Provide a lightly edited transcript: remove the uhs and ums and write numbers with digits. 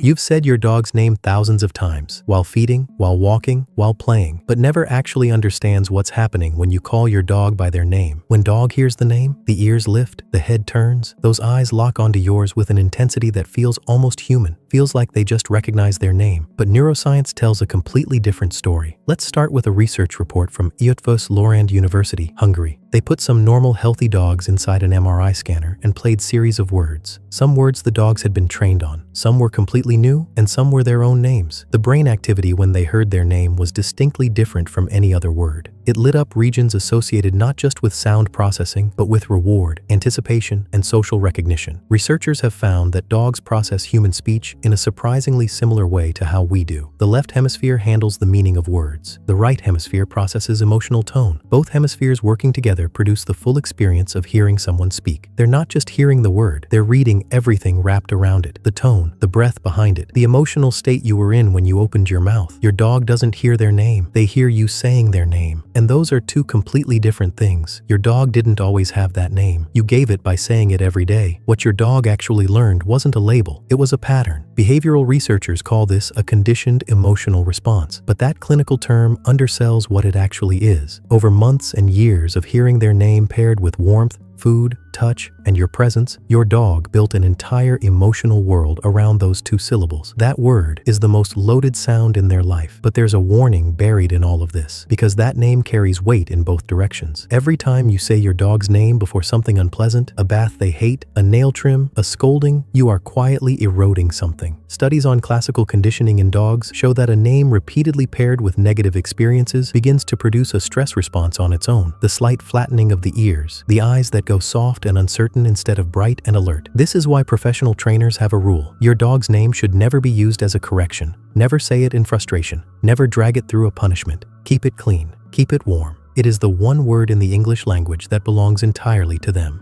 You've said your dog's name thousands of times, while feeding, while walking, while playing, but never actually understands what's happening when you call your dog by their name. When dog hears the name, the ears lift, the head turns, those eyes lock onto yours with an intensity that feels almost human, feels like they just recognize their name. But neuroscience tells a completely different story. Let's start with a research report from Eötvös Loránd University, Hungary. They put some normal, healthy dogs inside an MRI scanner and played series of words. Some words the dogs had been trained on, some were completely new, and some were their own names. The brain activity when they heard their name was distinctly different from any other word. It lit up regions associated not just with sound processing, but with reward, anticipation, and social recognition. Researchers have found that dogs process human speech in a surprisingly similar way to how we do. The left hemisphere handles the meaning of words. The right hemisphere processes emotional tone. Both hemispheres working together produce the full experience of hearing someone speak. They're not just hearing the word, they're reading everything wrapped around it. The tone, the breath behind it, the emotional state you were in when you opened your mouth. Your dog doesn't hear their name, they hear you saying their name. And those are two completely different things. Your dog didn't always have that name. You gave it by saying it every day. What your dog actually learned wasn't a label, it was a pattern. Behavioral researchers call this a conditioned emotional response, but that clinical term undersells what it actually is. Over months and years of hearing their name paired with warmth, food, touch, and your presence, your dog built an entire emotional world around those two syllables. That word is the most loaded sound in their life, but there's a warning buried in all of this, because that name carries weight in both directions. Every time you say your dog's name before something unpleasant, a bath they hate, a nail trim, a scolding, you are quietly eroding something. Studies on classical conditioning in dogs show that a name repeatedly paired with negative experiences begins to produce a stress response on its own. The slight flattening of the ears, the eyes that go soft and uncertain instead of bright and alert. This is why professional trainers have a rule. Your dog's name should never be used as a correction. Never say it in frustration. Never drag it through a punishment. Keep it clean. Keep it warm. It is the one word in the English language that belongs entirely to them.